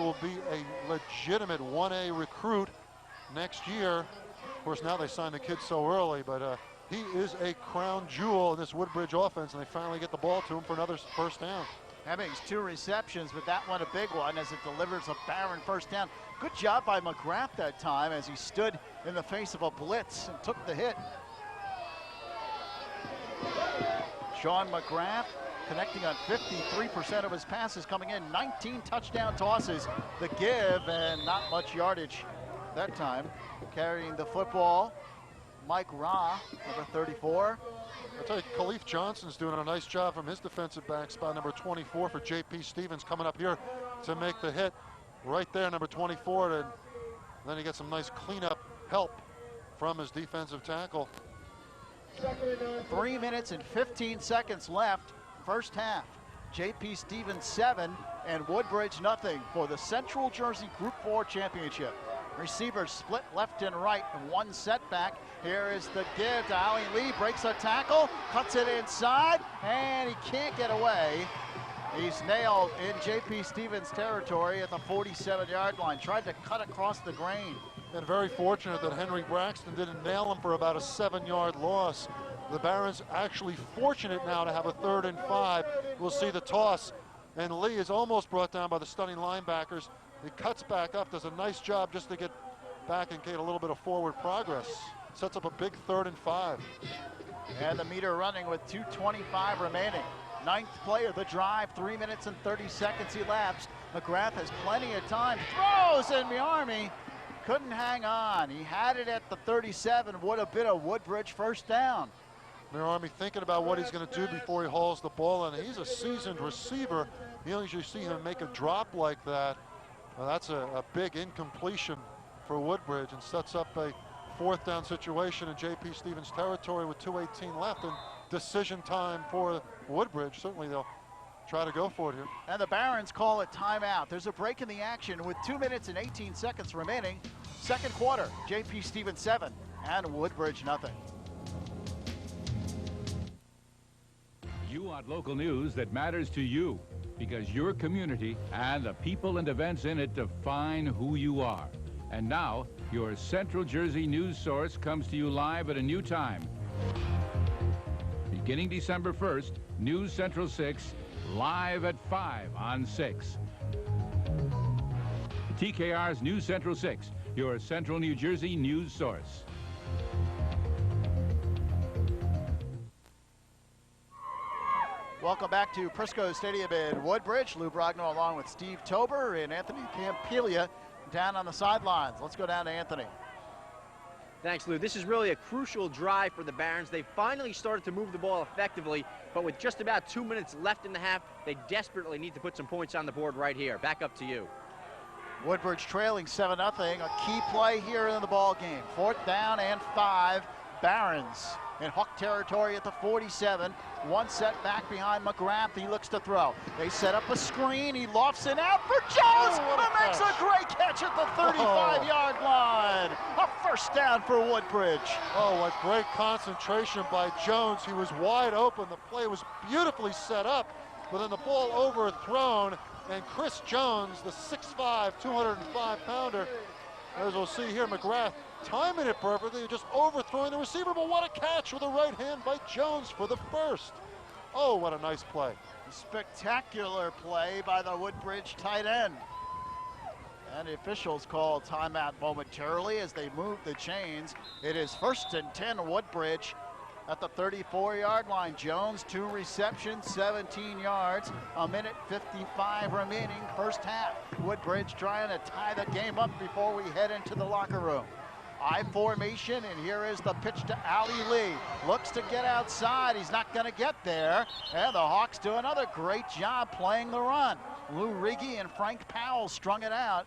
will be a legitimate 1A recruit next year. Of course, now they signed the kid so early, but he is a crown jewel in this Woodbridge offense, and they finally get the ball to him for another first down. Hemmings 2 receptions, but that one a big one as it delivers a barren first down. Good job by McGrath that time as he stood in the face of a blitz and took the hit. Sean McGrath connecting on 53% of his passes coming in. 19 touchdown tosses. The give and not much yardage that time. Carrying the football, Mike Ra, number 34. I'll tell you, Khalif Johnson's doing a nice job from his defensive back spot, number 24 for J.P. Stevens coming up here to make the hit. Right there, number 24, and then he gets some nice cleanup help from his defensive tackle. 3 minutes and 15 seconds left, first half. J.P. Stevens 7 and Woodbridge nothing for the Central Jersey Group 4 Championship. Receivers split left and right, and one setback. Here is the give to Ali Lee, breaks a tackle, cuts it inside, and he can't get away. He's nailed in J.P. Stevens territory at the 47-yard line. Tried to cut across the grain. And very fortunate that Henry Braxton didn't nail him for about a 7-yard loss. The Barons actually fortunate now to have a 3rd and 5. We'll see the toss, and Lee is almost brought down by the stunning linebackers. He cuts back up, does a nice job just to get back and get a little bit of forward progress. Sets up a big 3rd and 5. And the meter running with 2:25 remaining. 9th play of the drive, 3 minutes and 30 seconds elapsed. McGrath has plenty of time, throws, and the Army couldn't hang on. He had it at the 37, would have been a Woodbridge first down. Army thinking about what he's going to do before he hauls the ball, and he's a seasoned receiver. You usually see him make a drop like that. That's a big incompletion for Woodbridge and sets up a 4th down situation in J.P. Stevens territory with 2:18 left and decision time for Woodbridge. Certainly they'll try to go for it here. And the Barons call it timeout. There's a break in the action with 2 minutes and 18 seconds remaining. Second quarter, J.P. Stevens 7 and Woodbridge nothing. You want local news that matters to you, because your community and the people and events in it define who you are. And now, your Central Jersey news source comes to you live at a new time. Beginning December 1st, News Central 6, live at 5 on 6. TKR's News Central 6, your Central New Jersey news source. Welcome back to Prisco Stadium in Woodbridge. Lou Brogno along with Steve Tober and Anthony Campilia down on the sidelines. Let's go down to Anthony. Thanks, Lou. This is really a crucial drive for the Barons. They finally started to move the ball effectively, but with just about 2 minutes left in the half, they desperately need to put some points on the board right here. Back up to you. Woodbridge trailing 7-0. A key play here in the ball game. 4th down and 5. Barons in Hawk territory at the 47. One set back behind McGrath. He looks to throw. They set up a screen. He lofts it out for Jones. Who makes a great catch at the 35-yard line. A first down for Woodbridge. Oh, what great concentration by Jones. He was wide open. The play was beautifully set up, but then the ball overthrown, and Chris Jones, the 6'5", 205-pounder, as we'll see here, McGrath timing it perfectly, just overthrowing the receiver, but what a catch with the right hand by Jones for the first. Oh, what a nice play. A spectacular play by the Woodbridge tight end. And the officials call timeout momentarily as they move the chains. It is 1st and 10 Woodbridge at the 34-yard line. Jones, 2 receptions, 17 yards, a minute 55 remaining first half. Woodbridge trying to tie the game up before we head into the locker room. I formation, and here is the pitch to Ali Lee. Looks to get outside. He's not going to get there. And the Hawks do another great job playing the run. Lou Riggi and Frank Powell strung it out.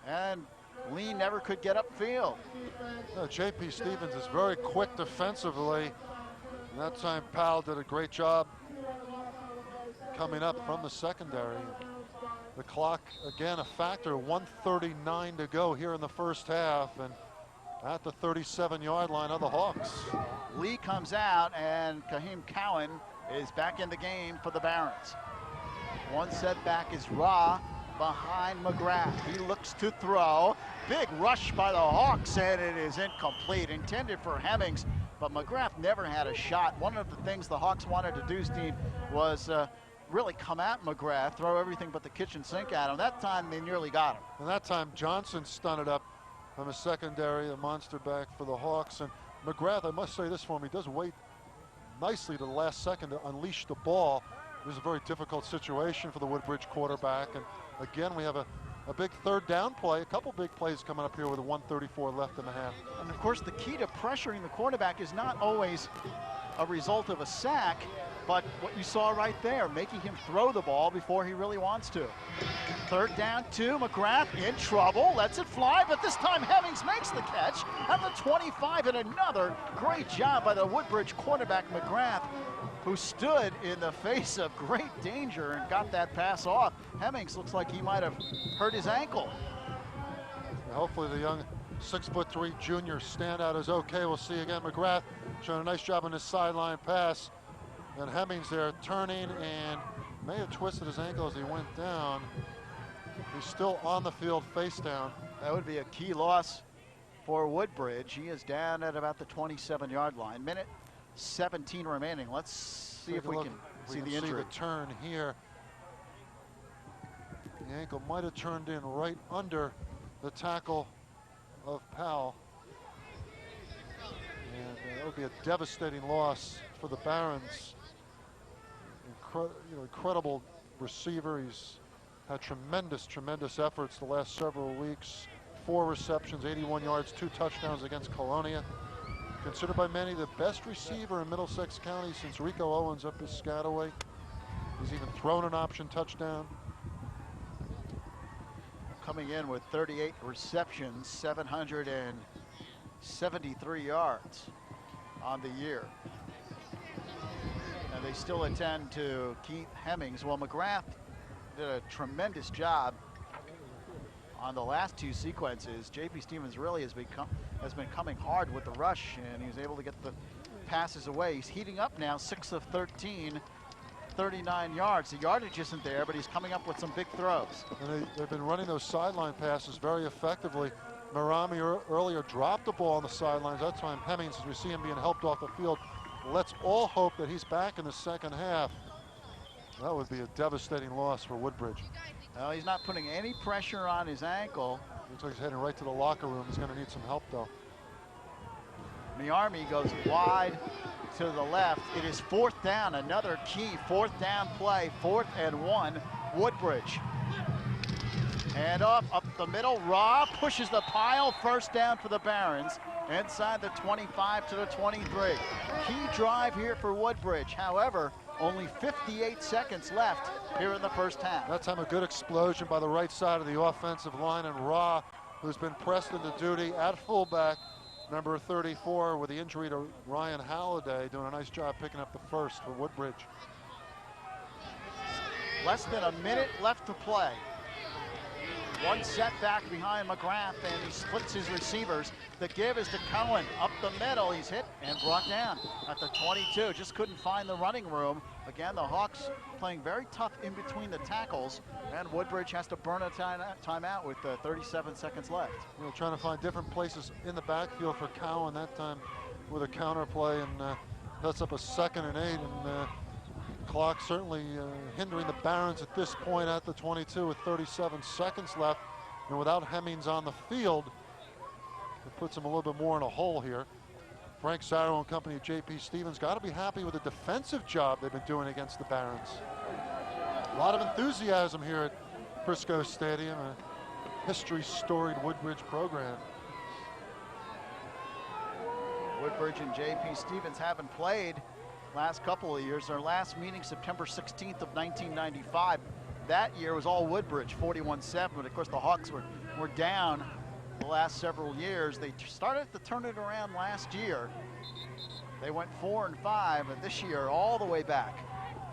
And Lee never could get upfield. J.P. Stevens is very quick defensively. And that time Powell did a great job coming up from the secondary. The clock, again, a factor, 1:39 to go here in the first half, and at the 37-yard line of the Hawks. Lee comes out, and Kahim Cowan is back in the game for the Barons. One setback is Ra. behind McGrath. He looks to throw. Big rush by the Hawks, and it is incomplete. Intended for Hemmings, but McGrath never had a shot. One of the things the Hawks wanted to do, Steve, was really come at McGrath, throw everything but the kitchen sink at him. That time they nearly got him. And that time Johnson stunted up on the secondary, a monster back for the Hawks. And McGrath, I must say this for him, he does wait nicely to the last second to unleash the ball. It was a very difficult situation for the Woodbridge quarterback. And again, we have a big third down play, a couple big plays coming up here with a 1:34 left in the half. And of course, the key to pressuring the quarterback is not always a result of a sack, but what you saw right there, making him throw the ball before he really wants to. Third down, 2, McGrath in trouble, lets it fly, but this time Hemmings makes the catch at the 25, and another great job by the Woodbridge quarterback McGrath, who stood in the face of great danger and got that pass off. Hemmings looks like he might have hurt his ankle. Hopefully the young 6'3" junior standout is okay. We'll see again. McGrath showing a nice job on his sideline pass. And Hemmings there turning and may have twisted his ankle as he went down. He's still on the field face down. That would be a key loss for Woodbridge. He is down at about the 27-yard line. Minute 17 remaining. Let's see if we can see the injury. See the turn here. The ankle might have turned in right under the tackle of Powell. And that would be a devastating loss for the Barons. Incredible receiver. He's had tremendous efforts the last several weeks. 4 receptions, 81 yards, 2 touchdowns against Colonia. Considered by many the best receiver in Middlesex County since Rico Owens up his Piscataway. He's even thrown an option touchdown. Coming in with 38 receptions, 773 yards on the year. And they still attend to Keith Hemmings. Well, McGrath did a tremendous job on the last 2 sequences. J.P. Stevens really has been coming hard with the rush, and he was able to get the passes away. He's heating up now, 6 of 13, 39 yards. The yardage isn't there, but he's coming up with some big throws. And they've been running those sideline passes very effectively. Marami earlier dropped the ball on the sidelines. That time Hemmings, as we see him being helped off the field, let's all hope that he's back in the second half. That would be a devastating loss for Woodbridge. Well, he's not putting any pressure on his ankle. Looks like he's heading right to the locker room. He's going to need some help, though. Miami goes wide to the left. It is 4th down, another key 4th down play, 4th and 1, Woodbridge. And up the middle, Raw pushes the pile, 1st down for the Barons. Inside the 25 to the 23. Key drive here for Woodbridge. However, only 58 seconds left here in the first half. That time a good explosion by the right side of the offensive line, and Raw, who's been pressed into duty at fullback, number 34, with the injury to Ryan Halliday, doing a nice job picking up the first for Woodbridge. Less than a minute left to play. One setback behind McGrath, and he splits his receivers. The give is to Cohen. Up the middle, he's hit and brought down at the 22. Just couldn't find the running room. Again, the Hawks playing very tough in between the tackles, and Woodbridge has to burn a timeout with 37 seconds left. Trying to find different places in the backfield for Cowan, that time with a counter play, and that's up a 2nd and 8, and clock certainly hindering the Barons at this point at the 22 with 37 seconds left. And without Hemmings on the field, it puts him a little bit more in a hole here. Frank Sarro and company at J.P. Stevens got to be happy with the defensive job they've been doing against the Barons. A lot of enthusiasm here at Frisco Stadium, a history-storied Woodbridge program. Woodbridge and J.P. Stevens haven't played last couple of years. Their last meeting September 16th of 1995. That year was all Woodbridge, 41-7, but of course the Hawks were down the last several years. They started to turn it around last year. They went 4-5, and this year all the way back.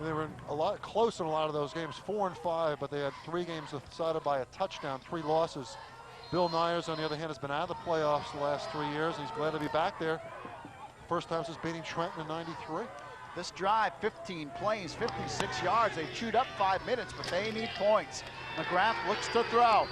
They were a lot close in a lot of those games, 4-5, but they had 3 games decided by a touchdown, 3 losses. Bill Nyers, on the other hand, has been out of the playoffs the last 3 years, and he's glad to be back there. First time since beating Trenton in '93. This drive, 15 plays, 56 yards. They chewed up 5 minutes, but they need points. McGrath looks to throw.